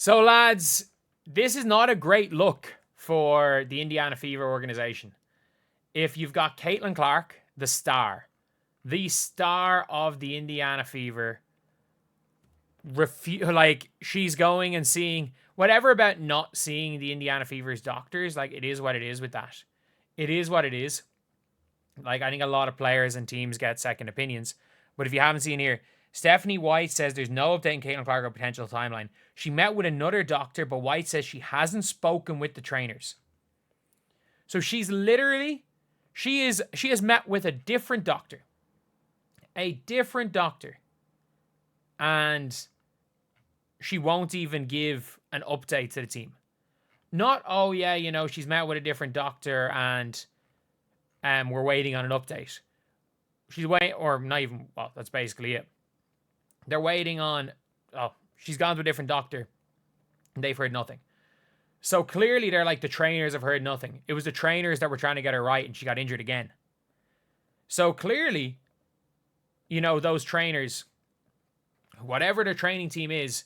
So, lads, this is not a great look for the Indiana Fever organization. If you've got Caitlin Clark, the star of the Indiana Fever, she's going and seeing whatever about not seeing the Indiana Fever's doctors. Like, it is what it is with that. It is what it is. Like, I think a lot of players and teams get second opinions. But if you haven't seen here, Stephanie White says there's no update on Caitlin Clark or potential timeline. She met with another doctor, but White says she hasn't spoken with the trainers. So she's literally, she has met with a different doctor. A different doctor. And she won't even give an update to the team. Not, oh yeah, you know, she's met with a different doctor and we're waiting on an update. She's waiting, or not even, well, that's basically it. They're waiting on, she's gone to a different doctor and they've heard nothing. So clearly they're like, the trainers have heard nothing. It was the trainers that were trying to get her right and she got injured again. So clearly, you know, those trainers, whatever their training team is,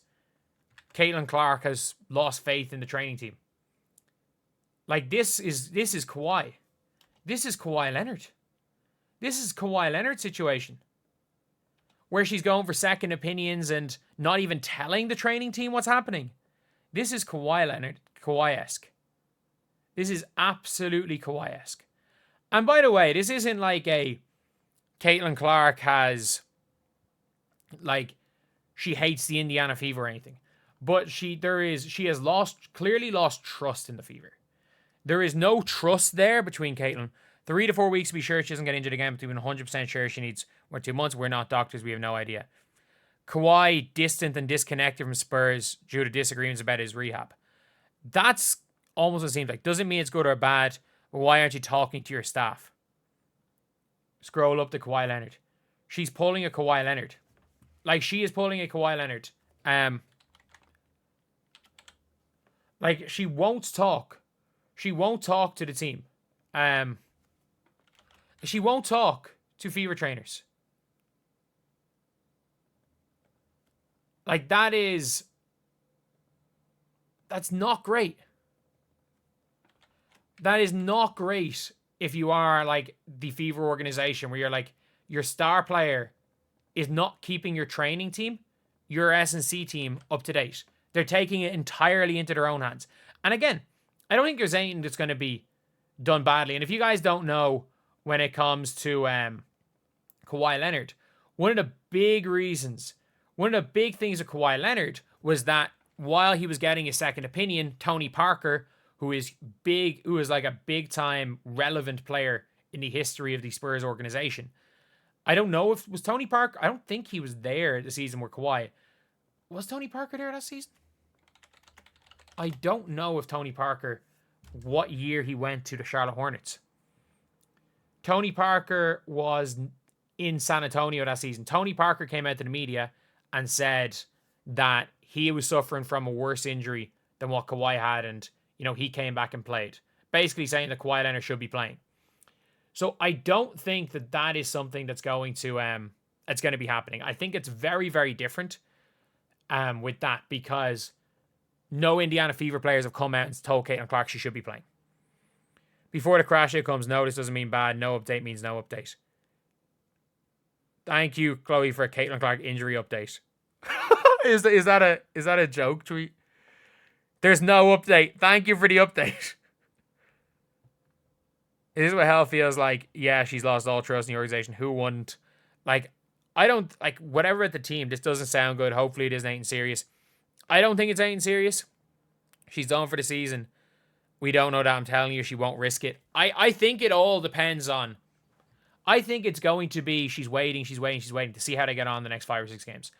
Caitlin Clark has lost faith in the training team. Like, this is Kawhi. This is Kawhi Leonard. This is Kawhi Leonard's situation. Where she's going for second opinions and not even telling the training team what's happening. This is Kawhi Leonard. Kawhi-esque. This is absolutely Kawhi-esque. And by the way, this isn't like a Caitlin Clark has, like, she hates the Indiana Fever or anything. But she has clearly lost trust in the Fever. There is no trust there between Caitlin. 3 to 4 weeks to be sure she doesn't get injured again, but to be 100% sure she needs 2 months. We're not doctors. We have no idea. Kawhi distant and disconnected from Spurs due to disagreements about his rehab. That's almost what it seems like. Doesn't mean it's good or bad, but why aren't you talking to your staff? Scroll up to Kawhi Leonard. She's pulling a Kawhi Leonard. Like, she is pulling a Kawhi Leonard. Like, she won't talk. She won't talk to the team. She won't talk to Fever trainers. Like, that's not great. That is not great if you are, like, the Fever organization where you're like, your star player is not keeping your training team, your S&C team, up to date. They're taking it entirely into their own hands. And again, I don't think there's anything that's going to be done badly. And if you guys don't know, when it comes to Kawhi Leonard, one of the big things of Kawhi Leonard was that while he was getting a second opinion, Tony Parker, who is like a big time relevant player in the history of the Spurs organization. I don't know if was Tony Parker. I don't think he was there the season where Kawhi was. Tony Parker there that season? I don't know if Tony Parker, what year he went to the Charlotte Hornets. Tony Parker was in San Antonio that season. Tony Parker came out to the media and said that he was suffering from a worse injury than what Kawhi had, and, you know, he came back and played. Basically saying that Kawhi Leonard should be playing. So I don't think that is something that's going to be happening. I think it's very, very different with that, because no Indiana Fever players have come out and told Caitlin Clark she should be playing. Before the crash out comes, no, this doesn't mean bad. No update means no update. Thank you, Chloe, for a Caitlin Clark injury update. Is that a joke tweet? There's no update. Thank you for the update. This is what hell feels like. Yeah, she's lost all trust in the organization. Who wouldn't? Like, I don't, like, whatever at the team, this doesn't sound good. Hopefully it isn't anything serious. I don't think it's anything serious. She's done for the season. We don't know that. I'm telling you, she won't risk it. I think it all depends on, I think it's going to be she's waiting to see how they get on the next 5 or 6 games.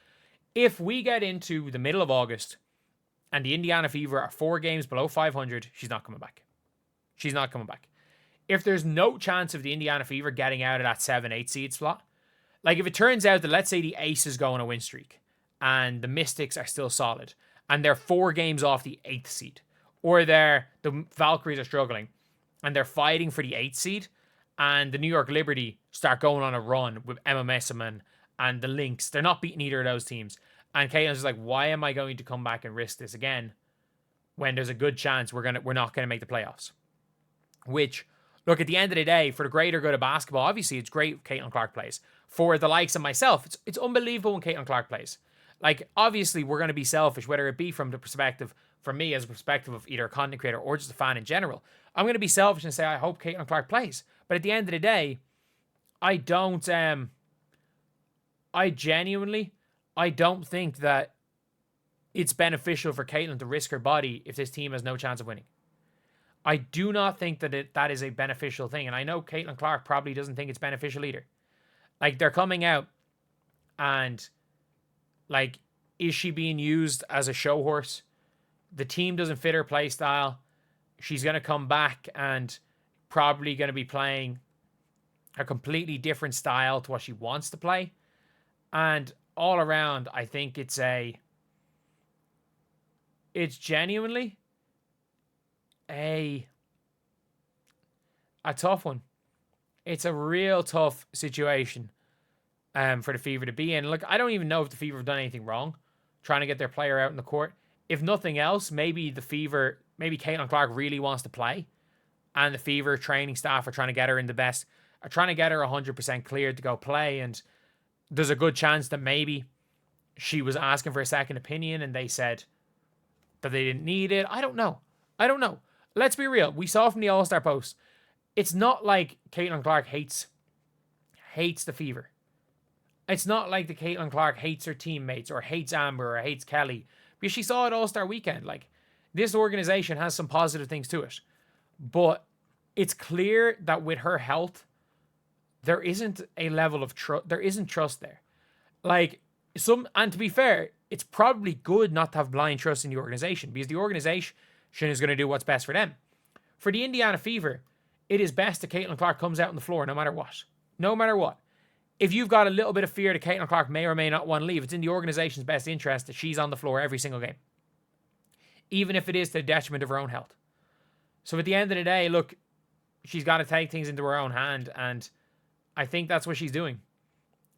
If we get into the middle of August and the Indiana Fever are 4 games below 500, she's not coming back. She's not coming back. If there's no chance of the Indiana Fever getting out of that 7-8 seed slot, like if it turns out that, let's say, the Aces go on a win streak and the Mystics are still solid and they're 4 games off the 8th seed, or the Valkyries are struggling and they're fighting for the 8th seed, and the New York Liberty start going on a run with Emma Messiman and the Lynx, they're not beating either of those teams, And Caitlin's just like, why am I going to come back and risk this again when there's a good chance we're not gonna make the playoffs? Which, look, at the end of the day, for the greater good of basketball, obviously it's great Caitlin Clark plays. For the likes of myself, it's unbelievable when Caitlin Clark plays. Like, obviously, we're going to be selfish, whether it be from the perspective, from me as a perspective of either a content creator or just a fan in general. I'm going to be selfish and say, I hope Caitlin Clark plays. But at the end of the day, I don't think that it's beneficial for Caitlin to risk her body if this team has no chance of winning. I do not think that that is a beneficial thing. And I know Caitlin Clark probably doesn't think it's beneficial either. Like, they're coming out and, like, is she being used as a show horse? The team doesn't fit her play style. She's going to come back and probably going to be playing a completely different style to what she wants to play. And all around, I think it's genuinely a tough one. It's a real tough situation for the Fever to be in. Look, I don't even know if the Fever have done anything wrong trying to get their player out in the court. If nothing else, maybe Caitlin Clark really wants to play, and the Fever training staff are trying to get her in the best, are trying to get her 100% cleared to go play. And there's a good chance that maybe she was asking for a second opinion and they said that they didn't need it. I don't know. Let's be real. We saw from the All-Star post, it's not like Caitlin Clark hates the Fever. It's not like the Caitlin Clark hates her teammates or hates Amber or hates Kelly, because she saw it All-Star weekend. Like, this organization has some positive things to it, but it's clear that with her health, there isn't a level of trust. There isn't trust there. Like, and to be fair, it's probably good not to have blind trust in the organization, because the organization is going to do what's best for them. For the Indiana Fever, it is best that Caitlin Clark comes out on the floor no matter what. No matter what. If you've got a little bit of fear that Caitlin Clark may or may not want to leave, it's in the organization's best interest that she's on the floor every single game, even if it is to the detriment of her own health. So at the end of the day, look, she's got to take things into her own hand, and I think that's what she's doing.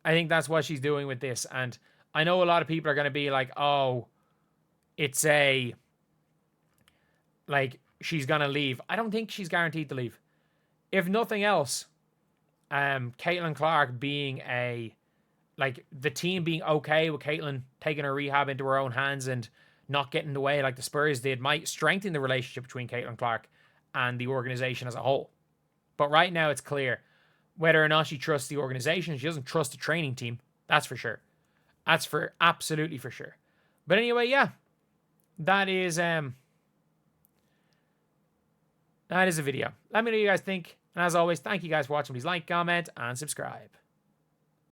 I think that's what she's doing with this. And I know a lot of people are going to be like, oh, it's like, she's going to leave. I don't think she's guaranteed to leave. If nothing else, Caitlin Clark being the team being okay with Caitlin taking her rehab into her own hands and not getting in the way like the Spurs did might strengthen the relationship between Caitlin Clark and the organization as a whole. But right now it's clear whether or not she trusts the organization. She doesn't trust the training team. That's for sure. That's for absolutely for sure. But anyway, yeah, that is a video. Let me know what you guys think. And as always, thank you guys for watching. Please like, comment, and subscribe.